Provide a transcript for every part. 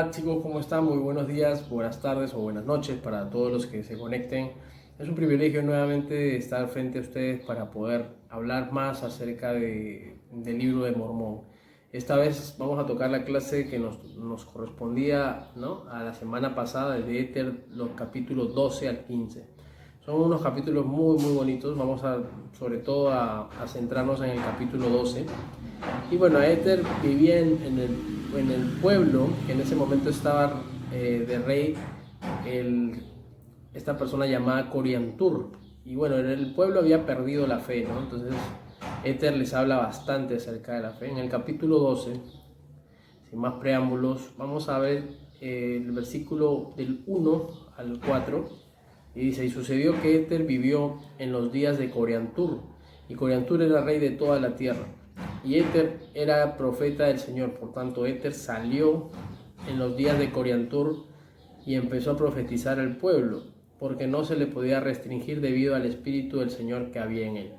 Hola chicos, ¿cómo están? Muy buenos días, buenas tardes o buenas noches para todos los que se conecten. Es un privilegio nuevamente estar frente a ustedes para poder hablar más acerca del libro de Mormón. Esta vez vamos a tocar la clase que nos correspondía, ¿no?, a la semana pasada, de Éter, los capítulos 12 al 15. Son unos capítulos muy bonitos. Vamos sobre todo a centrarnos en el capítulo 12. Y bueno, Éter vivía en el pueblo que en ese momento estaba de rey esta persona llamada Coriantur. Y bueno, en el pueblo había perdido la fe, ¿no? Entonces Éter les habla bastante acerca de la fe. En el capítulo 12, sin más preámbulos, vamos a ver el versículo del 1 al 4. Y dice: y sucedió que Éter vivió en los días de Coriantur, y Coriantur era rey de toda la tierra, y Éter era profeta del Señor. Por tanto, Éter salió en los días de Coriantur y empezó a profetizar al pueblo, porque no se le podía restringir debido al Espíritu del Señor que había en él.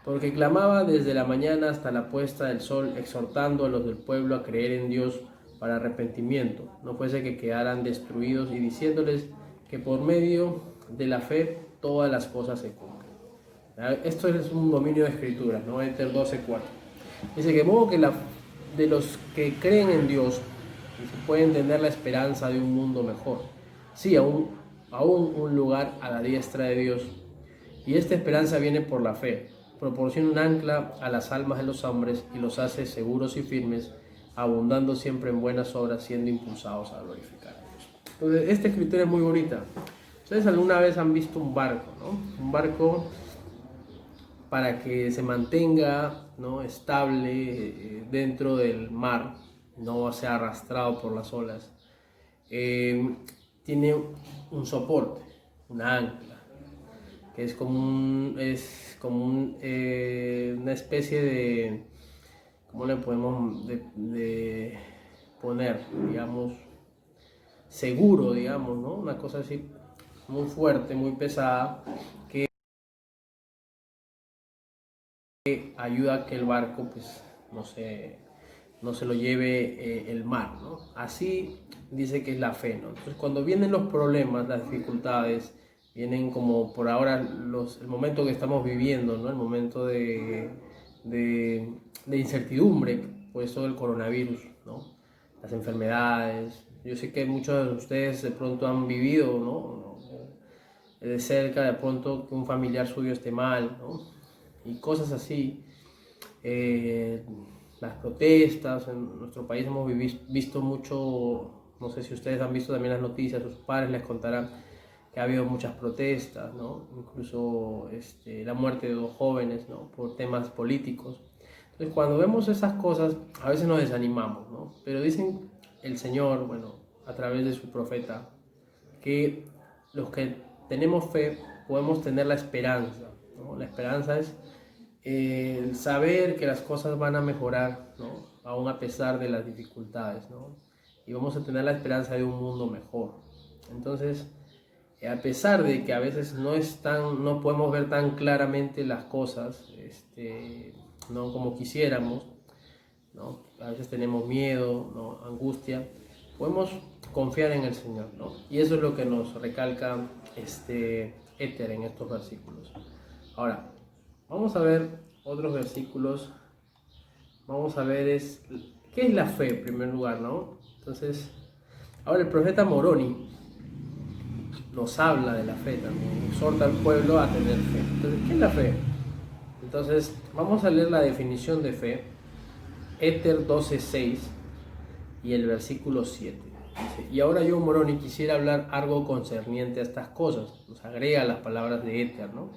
Porque clamaba desde la mañana hasta la puesta del sol, exhortando a los del pueblo a creer en Dios para arrepentimiento, no fuese que quedaran destruidos, y diciéndoles que por medio de la fe todas las cosas se cumplen. Esto es un dominio de escrituras, ¿no? Éter 12:4. Dice que modo que de los que creen en Dios se puede entender la esperanza de un mundo mejor. Sí, aún un lugar a la diestra de Dios. Y esta esperanza viene por la fe. Proporciona un ancla a las almas de los hombres y los hace seguros y firmes, abundando siempre en buenas obras, siendo impulsados a glorificar a Dios. Entonces, esta escritura es muy bonita. ¿Ustedes alguna vez han visto un barco, ¿no? Un barco, para que se mantenga, ¿no?, estable dentro del mar, no sea arrastrado por las olas, tiene un soporte, una ancla, que una especie de, ¿cómo le podemos de poner? Digamos, seguro, digamos, ¿no? Una cosa así muy fuerte, muy pesada, que ayuda a que el barco pues no se lo lleve el mar, ¿no? Así dice que es la fe, ¿no? Entonces, cuando vienen los problemas, las dificultades, vienen como por ahora el momento que estamos viviendo, ¿no? El momento de incertidumbre, pues todo el coronavirus, ¿no? Las enfermedades. Yo sé que muchos de ustedes de pronto han vivido, ¿no?, de cerca, de pronto, que un familiar suyo esté mal, ¿no? Y cosas así. eh, las protestas, en nuestro país hemos visto mucho. No sé si ustedes han visto también las noticias, sus padres les contarán que ha habido muchas protestas, ¿no? Incluso la muerte de 2 jóvenes, ¿no?, por temas políticos. Entonces, cuando vemos esas cosas, a veces nos desanimamos, ¿no? Pero dicen el Señor, bueno, a través de su profeta, que los que tenemos fe podemos tener la esperanza, ¿no? La esperanza es el saber que las cosas van a mejorar, ¿no?, aún a pesar de las dificultades, ¿no? Y vamos a tener la esperanza de un mundo mejor. Entonces, a pesar de que a veces no podemos ver tan claramente las cosas, no como quisiéramos, ¿no? A veces tenemos miedo, ¿no?, angustia, podemos confiar en el Señor, ¿no? Y eso es lo que nos recalca Éter en estos versículos. Ahora, vamos a ver otros versículos. Vamos a ver qué es la fe en primer lugar, ¿no? Entonces, ahora el profeta Moroni nos habla de la fe también, exhorta al pueblo a tener fe. Entonces, ¿qué es la fe? Entonces, vamos a leer la definición de fe, Éter 12:6 y el versículo 7. Dice: y ahora yo, Moroni, quisiera hablar algo concerniente a estas cosas. Nos agrega las palabras de Éter, ¿no?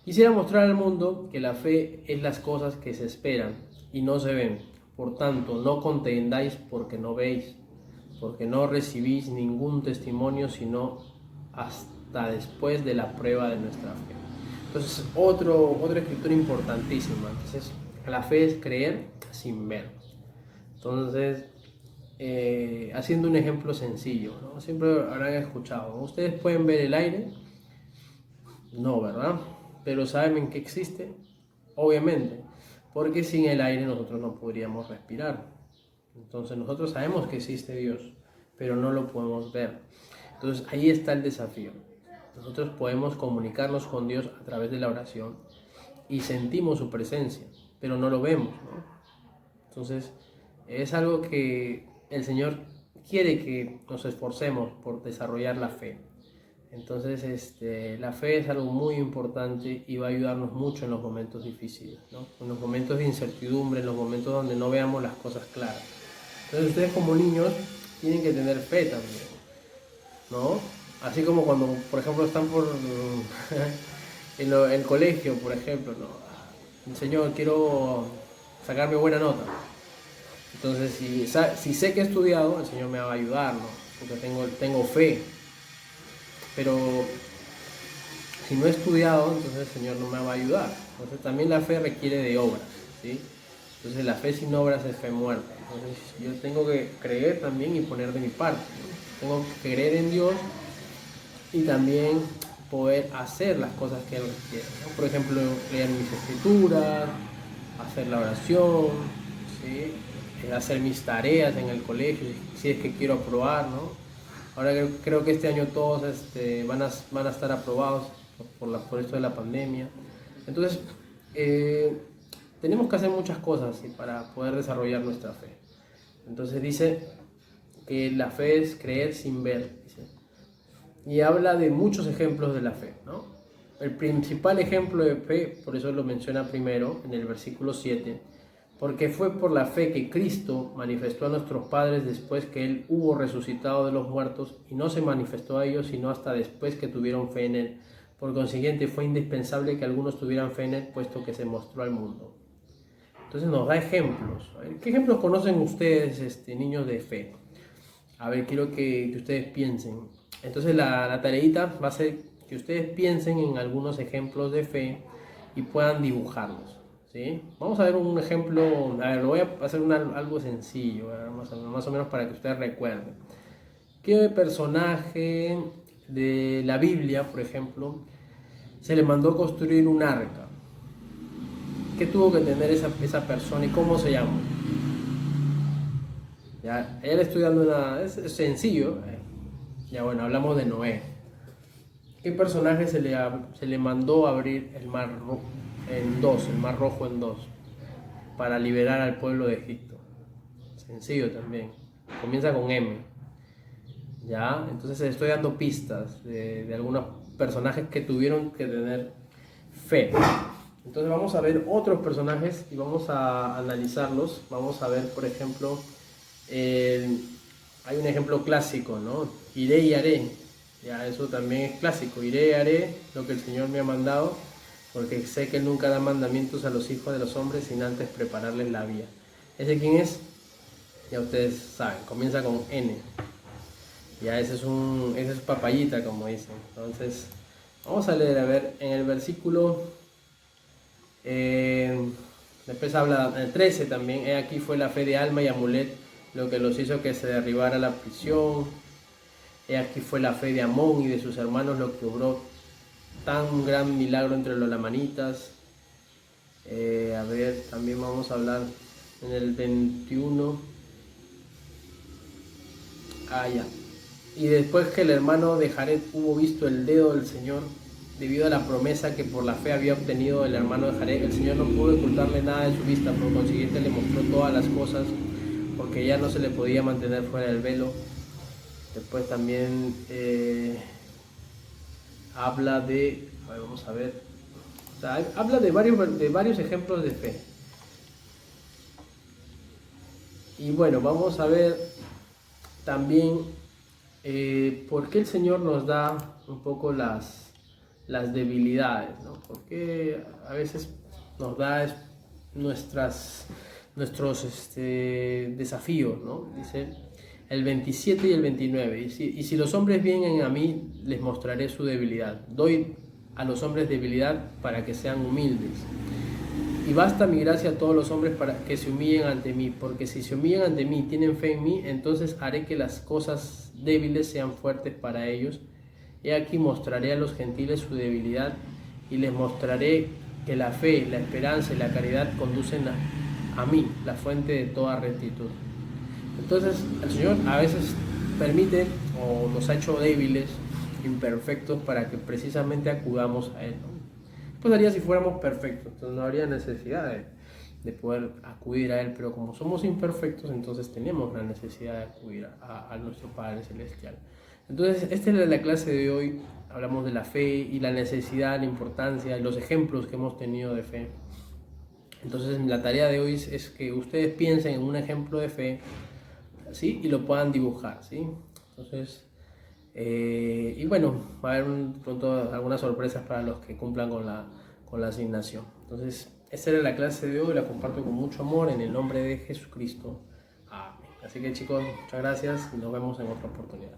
Quisiera mostrar al mundo que la fe es las cosas que se esperan y no se ven. Por tanto, no contendáis porque no veis, porque no recibís ningún testimonio sino hasta después de la prueba de nuestra fe. Entonces, otra escritura importantísima. Entonces, la fe es creer sin ver. Entonces, haciendo un ejemplo sencillo, ¿no? Siempre habrán escuchado, ¿no? Ustedes pueden ver el aire, no, ¿verdad? Pero ¿saben que existe? Obviamente, porque sin el aire nosotros no podríamos respirar. Entonces nosotros sabemos que existe Dios, pero no lo podemos ver. Entonces ahí está el desafío. Nosotros podemos comunicarnos con Dios a través de la oración y sentimos su presencia, pero no lo vemos, ¿no? Entonces es algo que el Señor quiere que nos esforcemos por desarrollar la fe. Entonces la fe es algo muy importante y va a ayudarnos mucho en los momentos difíciles, ¿no? En los momentos de incertidumbre, en los momentos donde no veamos las cosas claras. Entonces ustedes como niños tienen que tener fe también, ¿no? Así como cuando, por ejemplo, están por el colegio, por ejemplo, ¿no? Señor, quiero sacarme buena nota. Entonces, si sé que he estudiado, el Señor me va a ayudar, ¿no? Porque tengo fe. Pero si no he estudiado, entonces el Señor no me va a ayudar. Entonces también la fe requiere de obras, ¿sí? Entonces la fe sin obras es fe muerta. Entonces yo tengo que creer también y poner de mi parte, ¿no? Tengo que creer en Dios y también poder hacer las cosas que Él requiere, ¿no? Por ejemplo, leer mis escrituras, hacer la oración, ¿sí? Hacer mis tareas en el colegio, si es que quiero aprobar, ¿no? Ahora creo que este año todos van a estar aprobados por esto de la pandemia. Entonces, tenemos que hacer muchas cosas, ¿sí?, para poder desarrollar nuestra fe. Entonces dice que la fe es creer sin ver, dice. Y habla de muchos ejemplos de la fe, ¿no? El principal ejemplo de fe, por eso lo menciona primero en el versículo 7, porque fue por la fe que Cristo manifestó a nuestros padres después que Él hubo resucitado de los muertos, y no se manifestó a ellos sino hasta después que tuvieron fe en Él. Por consiguiente, fue indispensable que algunos tuvieran fe en Él, puesto que se mostró al mundo. Entonces nos da ejemplos. ¿Qué ejemplos conocen ustedes, niños de fe? A ver, quiero que ustedes piensen. Entonces la tareita va a ser que ustedes piensen en algunos ejemplos de fe y puedan dibujarlos, ¿sí? Vamos a ver un ejemplo. A ver, lo voy a hacer algo sencillo, más o menos para que ustedes recuerden. ¿Qué personaje de la Biblia, por ejemplo, se le mandó construir un arca? ¿Qué tuvo que tener esa persona y cómo se llama? Ya, ella le estoy dando es sencillo. Ya, bueno, hablamos de Noé. ¿Qué personaje se le mandó abrir el mar rojo en dos, para liberar al pueblo de Egipto? Sencillo también. Comienza con M. Ya, entonces estoy dando pistas de algunos personajes que tuvieron que tener fe. Entonces vamos a ver otros personajes y vamos a analizarlos. Vamos a ver, por ejemplo, hay un ejemplo clásico, ¿no? Iré y haré. Ya, eso también es clásico. Iré y haré lo que el Señor me ha mandado, porque sé que Él nunca da mandamientos a los hijos de los hombres sin antes prepararles la vía. ¿Ese quién es? Ya ustedes saben, comienza con N. Ya, ese es papayita, como dicen. Entonces, vamos a leer, a ver, en el versículo, después habla, en el 13 también, aquí fue la fe de Alma y Amulet lo que los hizo que se derribara la prisión. Aquí fue la fe de Amón y de sus hermanos lo que obró tan gran milagro entre los lamanitas. A ver, también vamos a hablar en el 21. Ya. Y después que el hermano de Jared hubo visto el dedo del Señor, debido a la promesa que por la fe había obtenido el hermano de Jared, el Señor no pudo ocultarle nada de su vista, por consiguiente le mostró todas las cosas, porque ya no se le podía mantener fuera del velo. Después también habla de, vamos a ver, o sea, habla de varios ejemplos de fe. Y bueno, vamos a ver también por qué el Señor nos da un poco las debilidades, ¿no? Porque a veces nos da nuestros desafíos, ¿no? Dice el 27 y el 29, y si los hombres vienen a mí, les mostraré su debilidad. Doy a los hombres debilidad para que sean humildes. Y basta mi gracia a todos los hombres para que se humillen ante mí, porque si se humillan ante mí y tienen fe en mí, entonces haré que las cosas débiles sean fuertes para ellos. He aquí mostraré a los gentiles su debilidad y les mostraré que la fe, la esperanza y la caridad conducen a mí, la fuente de toda rectitud. Entonces el Señor a veces permite o nos ha hecho débiles, imperfectos, para que precisamente acudamos a Él, ¿no? Pues haría si fuéramos perfectos, entonces no habría necesidad de poder acudir a Él, pero como somos imperfectos, entonces tenemos la necesidad de acudir a nuestro Padre Celestial. Entonces, esta es la clase de hoy. Hablamos de la fe y la necesidad, la importancia y los ejemplos que hemos tenido de fe. Entonces, la tarea de hoy es que ustedes piensen en un ejemplo de fe, ¿sí? Y lo puedan dibujar, ¿sí? Entonces, y bueno, va a haber pronto algunas sorpresas para los que cumplan con la asignación. Entonces, esta era la clase de hoy, la comparto con mucho amor en el nombre de Jesucristo. Amén. Así que chicos, muchas gracias y nos vemos en otra oportunidad.